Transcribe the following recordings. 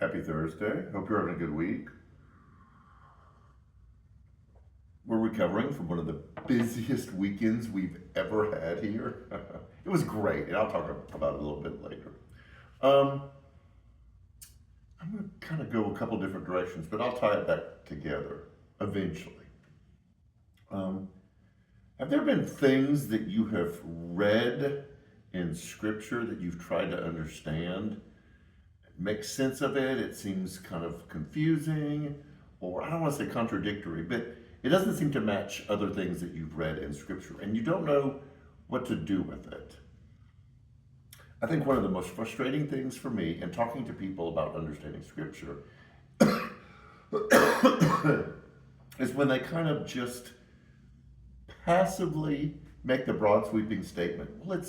Happy Thursday. Hope you're having a good week. We're recovering from one of the busiest weekends we've ever had here. It was great, and I'll talk about it a little bit later. Um, I'm going to kind of go a couple different directions, but I'll tie it back together eventually. Um, have there been things that you have read in Scripture that you've tried to understand, make sense of it? It seems kind of confusing, or I don't want to say contradictory, but it doesn't seem to match other things that you've read in Scripture, and you don't know what to do with it. I think one of the most frustrating things for me in talking to people about understanding Scripture is when they kind of just passively make the broad sweeping statement. Well,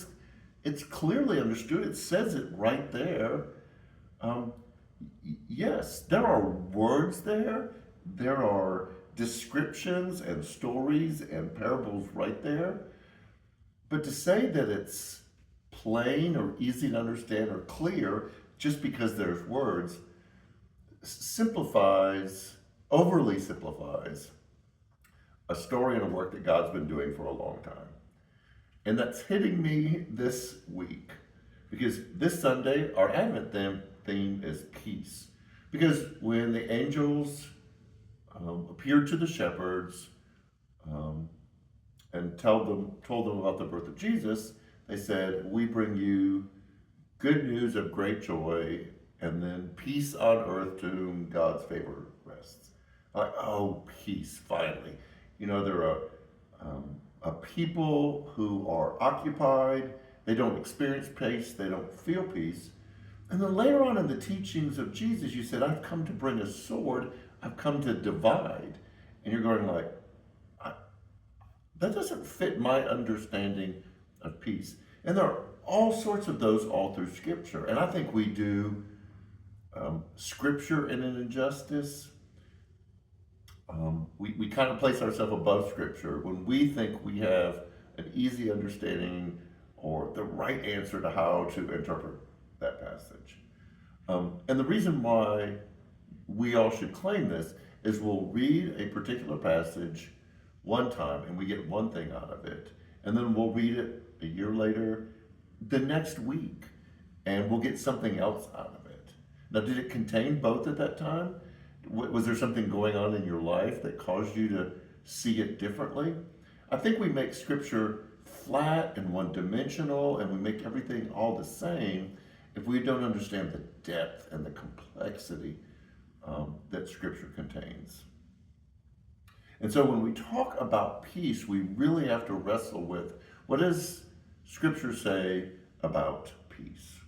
it's clearly understood. It says it right there. Um, yes, there are words there. There are descriptions and stories and parables right there. But to say that it's plain or easy to understand or clear just because there's words simplifies, overly simplifies, a story and a work that God's been doing for a long time. And that's hitting me this week because this Sunday, our Advent theme is peace. Because when the angels appeared to the shepherds and told them about the birth of Jesus, they said, "We bring you good news of great joy, and then peace on earth to whom God's favor rests." Like, oh, peace, finally. You know, there are a people who are occupied, they don't experience peace, they don't feel peace. And then later on in the teachings of Jesus, you said, "I've come to bring a sword, I've come to divide." And you're going like, that doesn't fit my understanding of peace. And there are all sorts of those all through Scripture. And I think we do Scripture in an injustice. We kind of place ourselves above Scripture when we think we have an easy understanding or the right answer to how to interpret that passage. And the reason why we all should claim this is we'll read a particular passage one time and we get one thing out of it, and then we'll read it a year later, the next week, and we'll get something else out of it. Now, did it contain both at that time? Was there something going on in your life that caused you to see it differently? I think we make Scripture flat and one-dimensional, and we make everything all the same if we don't understand the depth and the complexity that Scripture contains. And so when we talk about peace, we really have to wrestle with, what does Scripture say about peace?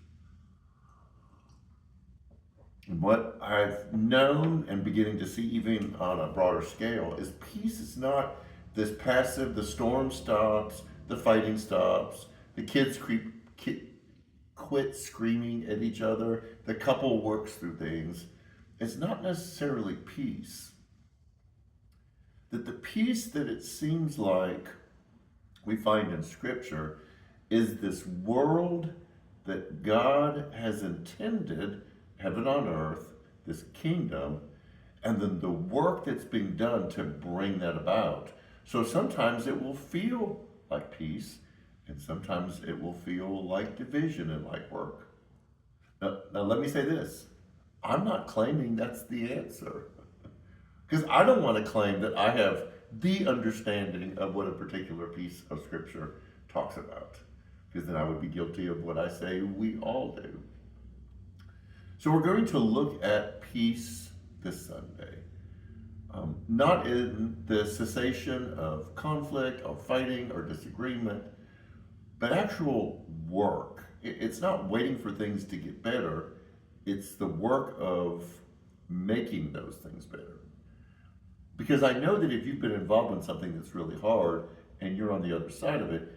And what I've known and beginning to see even on a broader scale is peace is not this passive, the storm stops, the fighting stops, the kids quit screaming at each other, the couple works through things. It's not necessarily peace. That the peace that it seems like we find in Scripture is this world that God has intended, heaven on earth, this kingdom, and then the work that's being done to bring that about. So sometimes it will feel like peace, and sometimes it will feel like division and like work. Now let me say this. I'm not claiming that's the answer. Because I don't want to claim that I have the understanding of what a particular piece of Scripture talks about. Because then I would be guilty of what I say we all do. So we're going to look at peace this Sunday. Not in the cessation of conflict or fighting or disagreement, but actual work. It's not waiting for things to get better. It's the work of making those things better. Because I know that if you've been involved in something that's really hard and you're on the other side of it,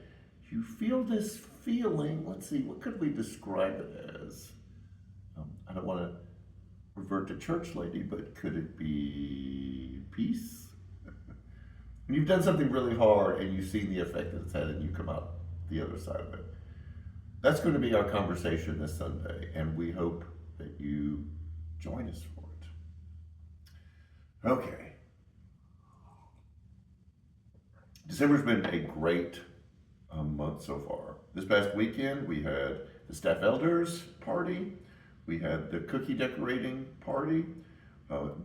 you feel this feeling, let's see, what could we describe it as? I don't want to revert to church lady, but could it be peace? When you've done something really hard and you've seen the effect that it's had and you come out the other side of it. That's going to be our conversation this Sunday, and we hope that you join Okay. December's been a great month so far. This past weekend, we had the staff elders party, we had the cookie decorating party,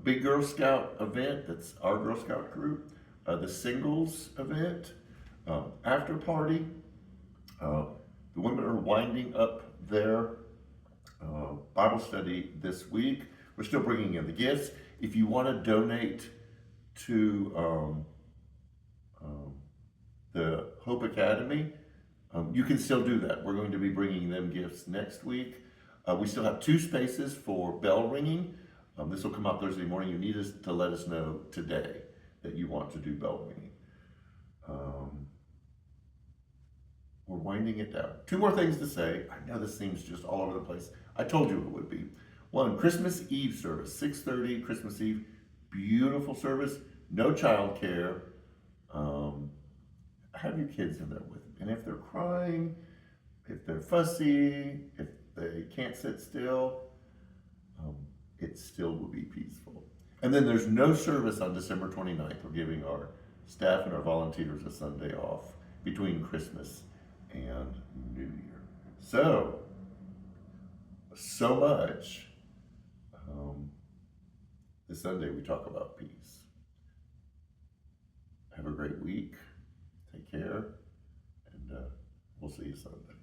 big Girl Scout event, that's our Girl Scout group, the singles event, after party. Uh, the women are winding up their Bible study this week. We're still bringing in the gifts. If you want to donate to um, the Hope Academy, you can still do that. We're going to be bringing them gifts next week. We still have 2 spaces for bell ringing. This will come out Thursday morning. You need us to let us know today that you want to do bell ringing. We're winding it down. 2 more things to say. I know this seems just all over the place. I told you it would be. One, Christmas Eve service, 6:30 Christmas Eve. Beautiful service, no child care. Have your kids in there with them. And if they're crying, if they're fussy, if they can't sit still, it still will be peaceful. And then there's no service on December 29th. We're giving our staff and our volunteers a Sunday off between Christmas and New Year. So much. This Sunday we talk about peace. Have a great week. Take care, and we'll see you Sunday.